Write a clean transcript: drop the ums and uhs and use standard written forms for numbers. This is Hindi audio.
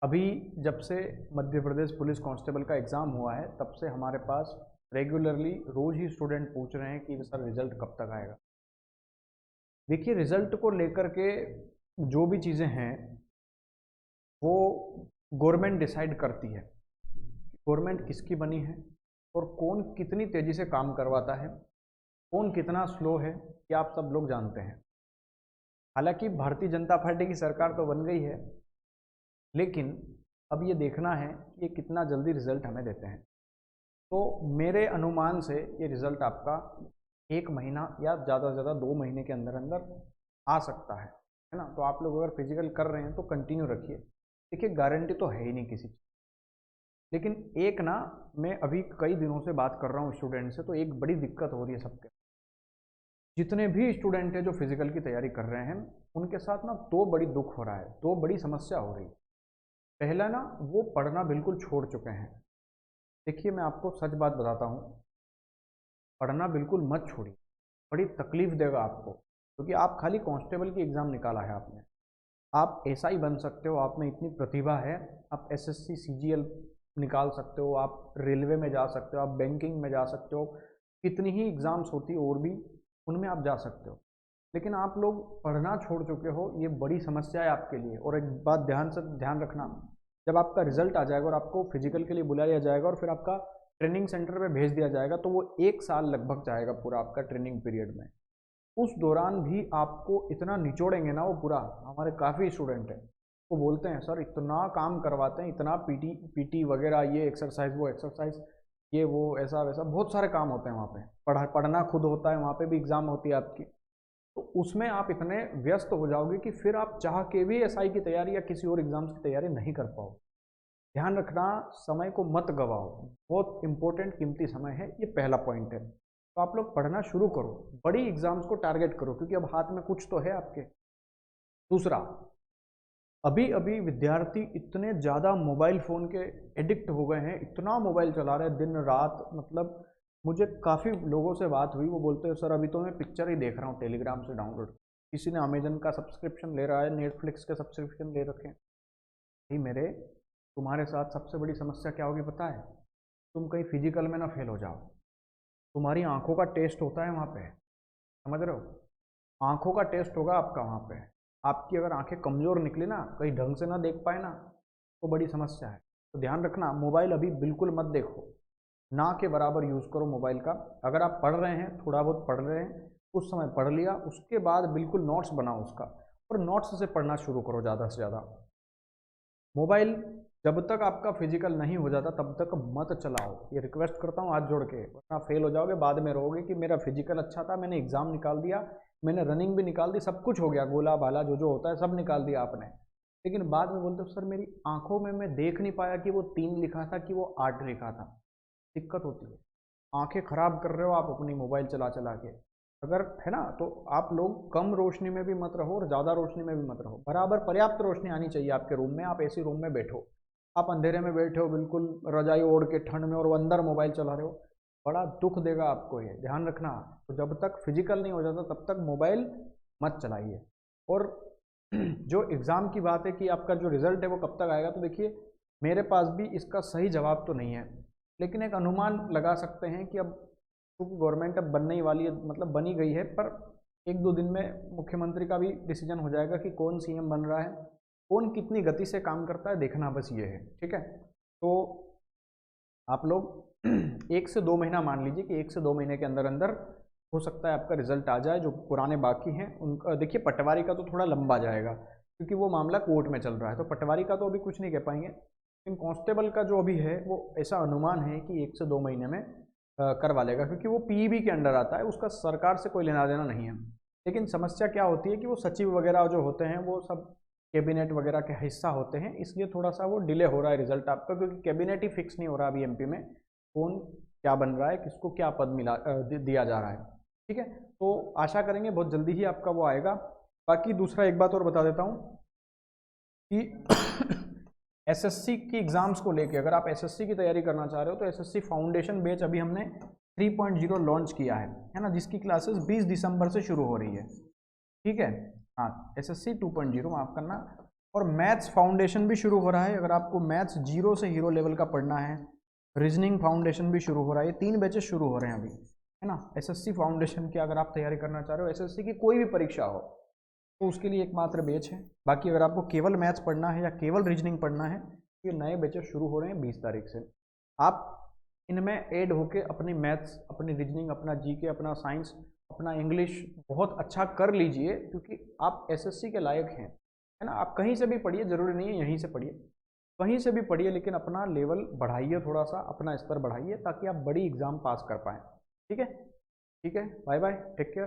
अभी जब से मध्य प्रदेश पुलिस कांस्टेबल का एग्ज़ाम हुआ है तब से हमारे पास रेगुलरली रोज़ ही स्टूडेंट पूछ रहे हैं कि सर रिज़ल्ट कब तक आएगा। देखिए, रिज़ल्ट को लेकर के जो भी चीज़ें हैं वो गवर्नमेंट डिसाइड करती है। गवर्नमेंट किसकी बनी है और कौन कितनी तेज़ी से काम करवाता है, कौन कितना स्लो है, ये आप सब लोग जानते हैं। हालांकि भारतीय जनता पार्टी की सरकार तो बन गई है, लेकिन अब ये देखना है कि ये कितना जल्दी रिज़ल्ट हमें देते हैं। तो मेरे अनुमान से ये रिज़ल्ट आपका 1 महीना या ज़्यादा से ज़्यादा 2 महीने के अंदर अंदर आ सकता है ना। तो आप लोग अगर फिजिकल कर रहे हैं तो कंटिन्यू रखिए। देखिए, गारंटी तो है ही नहीं किसी चीज़, लेकिन एक ना, मैं अभी कई दिनों से बात कर रहा हूँ स्टूडेंट से, तो एक बड़ी दिक्कत हो रही है सबके। जितने भी स्टूडेंट हैं जो फिजिकल की तैयारी कर रहे हैं, उनके साथ ना दो बड़ी दुख हो रहा है, दो बड़ी समस्या हो रही है। पहला ना, वो पढ़ना बिल्कुल छोड़ चुके हैं। देखिए, मैं आपको सच बात बताता हूँ, पढ़ना बिल्कुल मत छोड़िए। बड़ी तकलीफ देगा आपको, क्योंकि आप खाली कांस्टेबल की एग्ज़ाम निकाला है आपने। आप एसआई बन सकते हो, आप में इतनी प्रतिभा है। आप एसएससी सीजीएल निकाल सकते हो, आप रेलवे में जा सकते हो, आप बैंकिंग में जा सकते हो, कितनी ही एग्ज़ाम्स होती है और भी, उनमें आप जा सकते हो। लेकिन आप लोग पढ़ना छोड़ चुके हो, ये बड़ी समस्या है आपके लिए। और एक बात ध्यान रखना, जब आपका रिजल्ट आ जाएगा और आपको फिजिकल के लिए बुलाया जाएगा और फिर आपका ट्रेनिंग सेंटर पे भेज दिया जाएगा, तो वो 1 साल लगभग जाएगा पूरा आपका ट्रेनिंग पीरियड में। उस दौरान भी आपको इतना निचोड़ेंगे ना वो पूरा। हमारे काफ़ी स्टूडेंट हैं, वो बोलते हैं सर इतना काम करवाते हैं, इतना पीटी वगैरह, ये एक्सरसाइज वो एक्सरसाइज, ये वो ऐसा वैसा, बहुत सारे काम होते हैं वहाँ पे। पढ़ना खुद होता है, वहाँ पे भी एग्ज़ाम होती है आपकी। तो उसमें आप इतने व्यस्त हो जाओगे कि फिर आप चाह के भी एसआई की तैयारी या किसी और एग्ज़ाम्स की तैयारी नहीं कर पाओ। ध्यान रखना, समय को मत गवाओ, बहुत इंपॉर्टेंट कीमती समय है। ये पहला पॉइंट है। तो आप लोग पढ़ना शुरू करो, बड़ी एग्जाम्स को टारगेट करो, क्योंकि अब हाथ में कुछ तो है आपके। दूसरा, अभी अभी विद्यार्थी इतने ज़्यादा मोबाइल फ़ोन के एडिक्ट हो गए हैं, इतना मोबाइल चला रहे हैं दिन रात। मतलब मुझे काफ़ी लोगों से बात हुई, वो बोलते हैं सर अभी तो मैं पिक्चर ही देख रहा हूँ टेलीग्राम से डाउनलोड। किसी ने अमेजन का सब्सक्रिप्शन ले रहा है, नेटफ्लिक्स के सब्सक्रिप्शन ले रखे हैं। भाई मेरे, तुम्हारे साथ सबसे बड़ी समस्या क्या होगी पता है? तुम कहीं फिजिकल में ना फेल हो जाओ। तुम्हारी आंखों का टेस्ट होता है वहाँ पे, समझ रहे हो? आंखों का टेस्ट होगा आपका वहाँ पे। आपकी अगर आंखें कमज़ोर निकली ना, कहीं ढंग से ना देख पाए ना, तो बड़ी समस्या है। तो ध्यान रखना, मोबाइल अभी बिल्कुल मत देखो, ना के बराबर यूज़ करो मोबाइल का। अगर आप पढ़ रहे हैं, थोड़ा बहुत पढ़ रहे हैं, उस समय पढ़ लिया, उसके बाद बिल्कुल नोट्स बनाओ उसका, और नोट्स से पढ़ना शुरू करो ज़्यादा से ज़्यादा। मोबाइल जब तक आपका फिजिकल नहीं हो जाता तब तक मत चलाओ, ये रिक्वेस्ट करता हूँ हाथ जोड़ के, वरना फेल हो जाओगे। बाद में रहोगे कि मेरा फिजिकल अच्छा था, मैंने एग्ज़ाम निकाल दिया, मैंने रनिंग भी निकाल दी, सब कुछ हो गया, गोला भाला जो जो होता है सब निकाल दिया आपने, लेकिन बाद में बोलते हो सर मेरी आंखों में मैं देख नहीं पाया कि वो 3 लिखा था कि वो 8 लिखा था। दिक्कत होती है, आंखें खराब कर रहे हो आप अपनी मोबाइल चला चला के। अगर है ना, तो आप लोग कम रोशनी में भी मत रहो और ज़्यादा रोशनी में भी मत रहो, बराबर पर्याप्त रोशनी आनी चाहिए आपके रूम में। आप ऐसी रूम में बैठो, आप अंधेरे में बैठे हो बिल्कुल रजाई ओढ़ के ठंड में, और वो अंदर मोबाइल चला रहे हो, बड़ा दुख देगा आपको ये, ध्यान रखना। तो जब तक फिजिकल नहीं हो जाता तब तक मोबाइल मत चलाइए। और जो एग्ज़ाम की बात है कि आपका जो रिज़ल्ट है वो कब तक आएगा, तो देखिए मेरे पास भी इसका सही जवाब तो नहीं है, लेकिन एक अनुमान लगा सकते हैं कि अब क्योंकि गवर्नमेंट अब बनने ही वाली है, मतलब बनी गई है, पर 1-2 दिन में मुख्यमंत्री का भी डिसीजन हो जाएगा कि कौन सीएम बन रहा है, कौन कितनी गति से काम करता है, देखना बस ये है। ठीक है, तो आप लोग 1 से 2 महीना मान लीजिए कि 1 से 2 महीने के अंदर अंदर हो सकता है आपका रिजल्ट आ जाए। जो पुराने बाकी हैं उनका देखिए, पटवारी का तो थोड़ा लंबा जाएगा क्योंकि वो मामला कोर्ट में चल रहा है, तो पटवारी का तो अभी कुछ नहीं कह पाएंगे, लेकिन कांस्टेबल का जो अभी है वो ऐसा अनुमान है कि 1 से 2 महीने में करवा लेगा, क्योंकि वो पीईबी के अंडर आता है, उसका सरकार से कोई लेना देना नहीं है। लेकिन समस्या क्या होती है कि वो सचिव वगैरह जो होते हैं वो सब कैबिनेट वगैरह के हिस्सा होते हैं, इसलिए थोड़ा सा वो डिले हो रहा है रिजल्ट आपका, क्योंकि कैबिनेट ही फिक्स नहीं हो रहा अभी एमपी में, कौन क्या बन रहा है, किसको क्या पद दिया जा रहा है। ठीक है, तो आशा करेंगे बहुत जल्दी ही आपका वो आएगा। बाकी दूसरा एक बात और बता देता हूँ कि एसएससी की एग्ज़ाम्स को लेके, अगर आप एसएससी की तैयारी करना चाह रहे हो तो एसएससी फाउंडेशन बैच अभी हमने 3.0 लॉन्च किया है ना, जिसकी क्लासेस 20 दिसंबर से शुरू हो रही है। ठीक है, हाँ, एसएससी 2.0 माफ़ करना, और मैथ्स फाउंडेशन भी शुरू हो रहा है। अगर आपको मैथ्स 0 से हीरो लेवल का पढ़ना है, रीजनिंग फाउंडेशन भी शुरू हो रहा है। ये 3 बैचेस शुरू हो रहे हैं अभी, है ना। एसएससी फाउंडेशन की अगर आप तैयारी करना चाह रहे हो, एसएससी की कोई भी परीक्षा हो, तो उसके लिए एकमात्र बैच है। बाकी अगर आपको केवल मैथ्स पढ़ना है या केवल रीजनिंग पढ़ना है, ये नए बैचेस शुरू हो रहे हैं 20 तारीख से। आप इनमें ऐड होके अपनी मैथ्स, अपनी रीजनिंग, अपना जीके, अपना साइंस, अपना इंग्लिश बहुत अच्छा कर लीजिए, क्योंकि आप एसएससी के लायक हैं, है ना। आप कहीं से भी पढ़िए, ज़रूरी नहीं है यहीं से पढ़िए, कहीं से भी पढ़िए, लेकिन अपना लेवल बढ़ाइए, थोड़ा सा अपना स्तर बढ़ाइए, ताकि आप बड़ी एग्ज़ाम पास कर पाएँ। ठीक है, ठीक है, बाय बाय, टेक केयर।